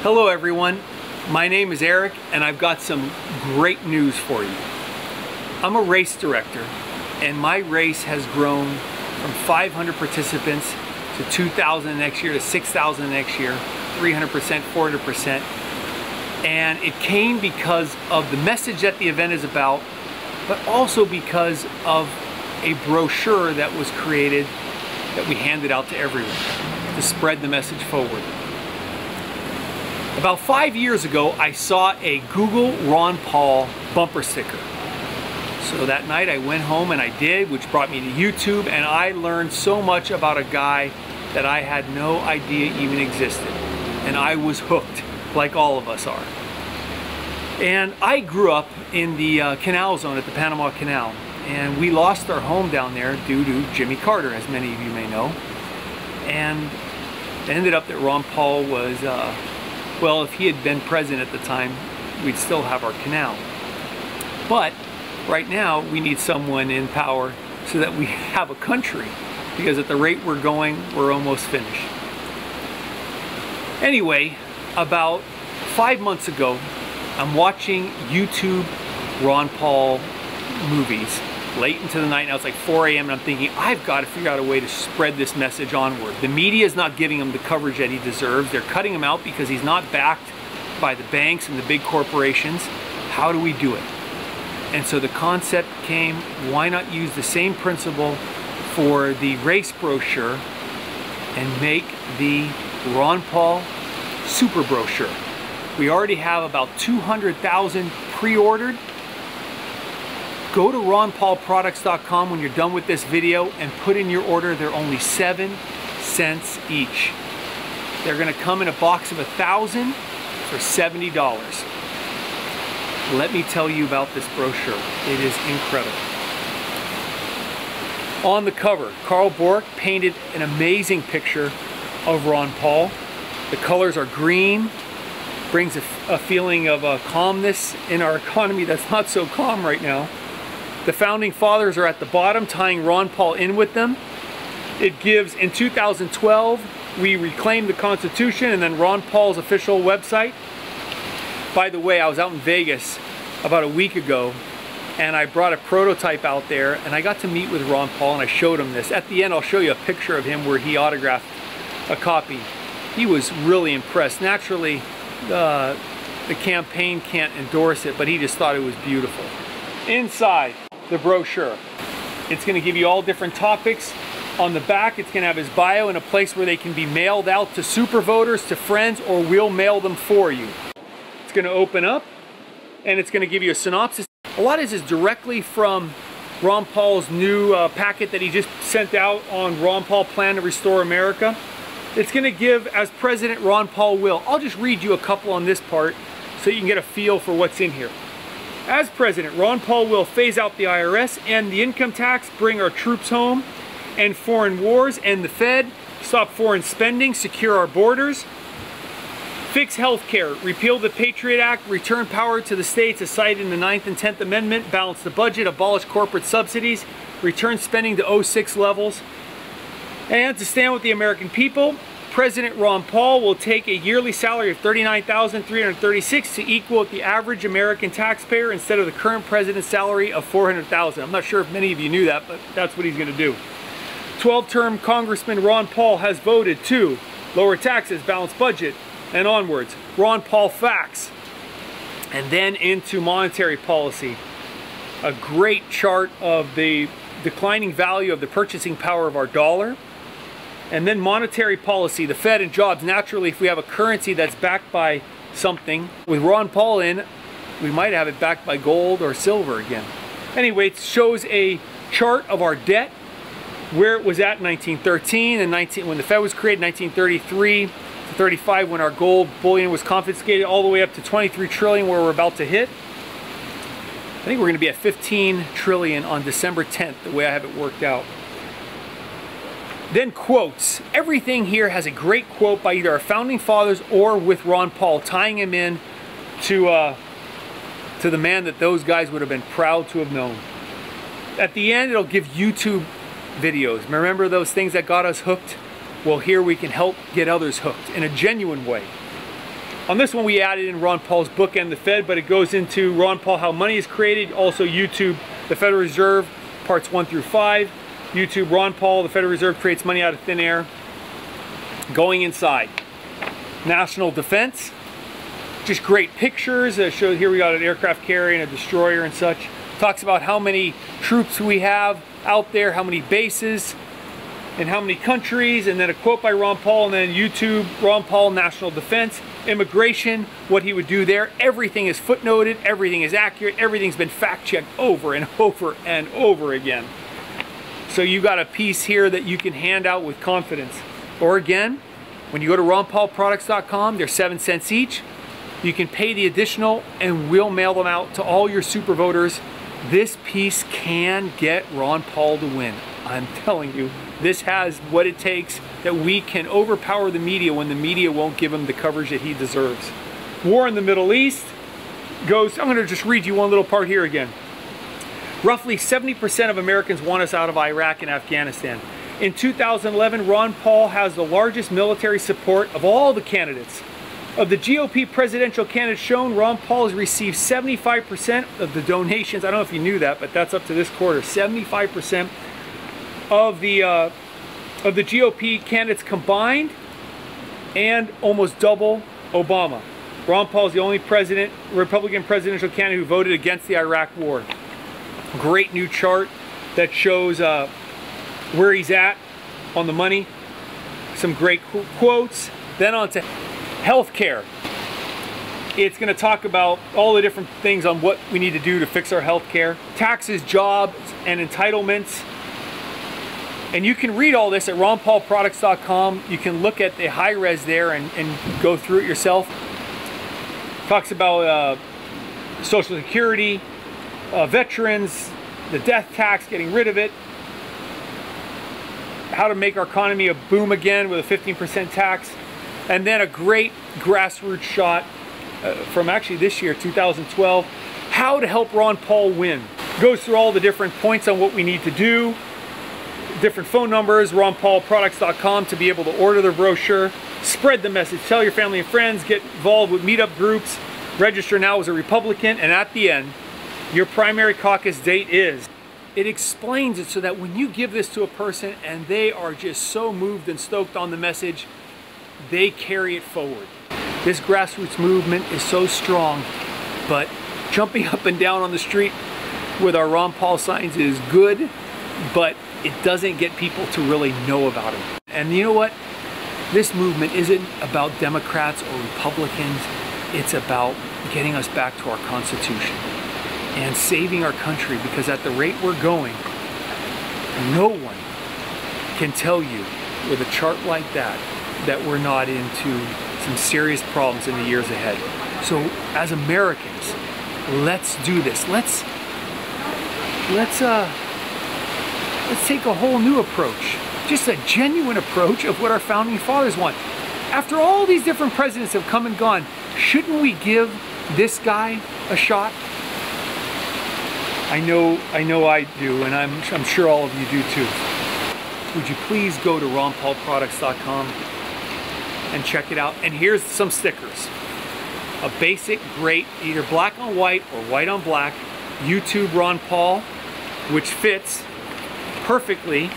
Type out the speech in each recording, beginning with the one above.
Hello everyone, my name is Eric and I've got some great news for you. I'm a race director and my race has grown from 500 participants to 2,000 next year to 6,000 next year, 300%, 400%. And it came because of the message that the event is about, but also because of a brochure that was created that we handed out to everyone to spread the message forward. About 5 years ago, I saw a Google Ron Paul bumper sticker. So that night I went home and I did, which brought me to YouTube, and I learned so much about a guy that I had no idea even existed. And I was hooked, like all of us are. And I grew up in the canal zone at the Panama Canal, and we lost our home down there due to Jimmy Carter, as many of you may know. And it ended up that Ron Paul was, well, if he had been president at the time, we'd still have our canal. But right now, we need someone in power so that we have a country, because at the rate we're going, we're almost finished. Anyway, about 5 months ago, I'm watching YouTube Ron Paul movies late into the night. Now it's like 4 a.m. and I'm thinking, I've got to figure out a way to spread this message onward. The media is not giving him the coverage that he deserves. They're cutting him out because he's not backed by the banks and the big corporations. How do we do it? And so the concept came, why not use the same principle for the race brochure and make the Ron Paul Super Brochure. We already have about 200,000 pre-ordered. Go to ronpaulproducts.com when you're done with this video and put in your order. They're only 7 cents each. They're gonna come in a box of 1,000 for $70. Let me tell you about this brochure. It is incredible. On the cover, Carl Bork painted an amazing picture of Ron Paul. The colors are green, brings a feeling of calmness in our economy that's not so calm right now. The founding fathers are at the bottom, tying Ron Paul in with them. It gives, in 2012, we reclaimed the Constitution, and then Ron Paul's official website. By the way, I was out in Vegas about a week ago, and I brought a prototype out there, and I got to meet with Ron Paul, and I showed him this. At the end, I'll show you a picture of him where he autographed a copy. He was really impressed. Naturally, the campaign can't endorse it, but he just thought it was beautiful. Inside the brochure, it's going to give you all different topics. On the back, it's going to have his bio and a place where they can be mailed out to super voters, to friends, or we'll mail them for you. It's going to open up, and it's going to give you a synopsis. A lot of this is directly from Ron Paul's new packet that he just sent out on Ron Paul Plan to Restore America. It's going to give, as President Ron Paul will. I'll just read you a couple on this part so you can get a feel for what's in here. As President, Ron Paul will phase out the IRS and the income tax, bring our troops home, end foreign wars, end the Fed, stop foreign spending, secure our borders, fix health care, repeal the Patriot Act, return power to the states as cited in the 9th and 10th Amendment, balance the budget, abolish corporate subsidies, return spending to 06 levels. And to stand with the American people, President Ron Paul will take a yearly salary of $39,336 to equal the average American taxpayer instead of the current president's salary of $400,000. I'm not sure if many of you knew that, but that's what he's going to do. 12-term Congressman Ron Paul has voted to lower taxes, balance budget, and onwards. Ron Paul facts. And then into monetary policy. A great chart of the declining value of the purchasing power of our dollar. And then monetary policy, the Fed and jobs. Naturally, if we have a currency that's backed by something, with Ron Paul in, we might have it backed by gold or silver again. Anyway, it shows a chart of our debt, where it was at in 1913 and when the Fed was created, 1933 to 35 when our gold bullion was confiscated, all the way up to 23 trillion where we're about to hit. I think we're going to be at 15 trillion on December 10th, the way I have it worked out. Then quotes. Everything here has a great quote by either our founding fathers or with Ron Paul, tying him in to the man that those guys would have been proud to have known. At the end, it'll give YouTube videos. Remember those things that got us hooked? Well, here we can help get others hooked in a genuine way. On this one, we added in Ron Paul's book and the Fed, but it goes into Ron Paul, how money is created. Also YouTube, the Federal Reserve, parts 1 through 5. YouTube, Ron Paul, the Federal Reserve creates money out of thin air. Going inside. National defense. Just great pictures. Shows here we got an aircraft carrier and a destroyer and such. Talks about how many troops we have out there, how many bases, and how many countries, and then a quote by Ron Paul, and then YouTube, Ron Paul, national defense, immigration, what he would do there. Everything is footnoted, everything is accurate, everything's been fact-checked over and over and over again. So you got a piece here that you can hand out with confidence. Or again, when you go to ronpaulproducts.com, they're 7 cents each. You can pay the additional and we'll mail them out to all your super voters. This piece can get Ron Paul to win. I'm telling you, this has what it takes that we can overpower the media when the media won't give him the coverage that he deserves. War in the Middle East goes, I'm going to just read you one little part here again. Roughly 70% of Americans want us out of Iraq and Afghanistan. In 2011, Ron Paul has the largest military support of all the candidates. Of the GOP presidential candidates shown, Ron Paul has received 75% of the donations. I don't know if you knew that, but that's up to this quarter. 75% of the GOP candidates combined, and almost double Obama. Ron Paul is the only Republican presidential candidate who voted against the Iraq War. Great new chart that shows where he's at on the money. Some great quotes. Then on to healthcare. It's going to talk about all the different things on what we need to do to fix our healthcare. Taxes, jobs, and entitlements. And you can read all this at ronpaulproducts.com. You can look at the high res there and go through it yourself. Talks about Social Security, veterans, the death tax, getting rid of it, how to make our economy a boom again with a 15% tax, and then a great grassroots shot from actually this year, 2012, how to help Ron Paul win. Goes through all the different points on what we need to do, different phone numbers, ronpaulproducts.com to be able to order the brochure. Spread the message, tell your family and friends, get involved with meetup groups, register now as a Republican, and at the end, your primary caucus date is. It explains it so that when you give this to a person and they are just so moved and stoked on the message, they carry it forward. This grassroots movement is so strong, but jumping up and down on the street with our Ron Paul signs is good, but it doesn't get people to really know about him. And you know what? This movement isn't about Democrats or Republicans. It's about getting us back to our Constitution and saving our country, because at the rate we're going, no one can tell you with a chart like that that we're not into some serious problems in the years ahead. So as Americans, let's do this. Let's take a whole new approach, just a genuine approach of what our founding fathers want. After all these different presidents have come and gone, shouldn't we give this guy a shot? I know I do, and I'm sure all of you do too. Would you please go to ronpaulproducts.com and check it out? And here's some stickers. A basic, great, either black on white or white on black, YouTube Ron Paul, which fits perfectly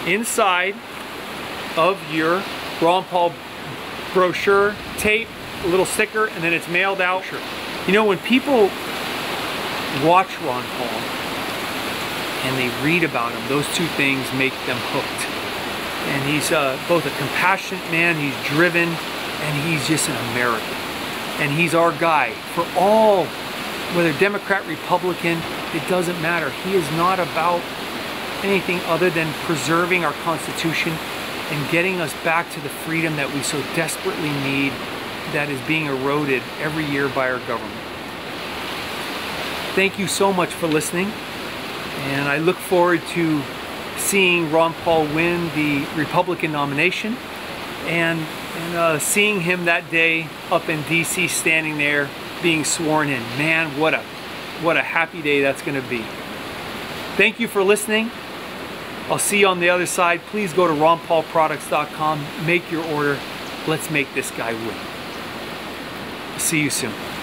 inside of your Ron Paul brochure, tape, a little sticker, and then it's mailed out. You know, when people watch Ron Paul and they read about him, those two things make them hooked. And he's both a compassionate man, he's driven, and he's just an American. And he's our guy for all, whether Democrat, Republican, it doesn't matter. He is not about anything other than preserving our Constitution and getting us back to the freedom that we so desperately need, that is being eroded every year by our government. Thank you so much for listening, and I look forward to seeing Ron Paul win the Republican nomination and seeing him that day up in DC, standing there being sworn in. Man, what a happy day that's going to be. Thank you for listening. I'll see you on the other side. Please go to ronpaulproducts.com, make your order. Let's make this guy win. See you soon.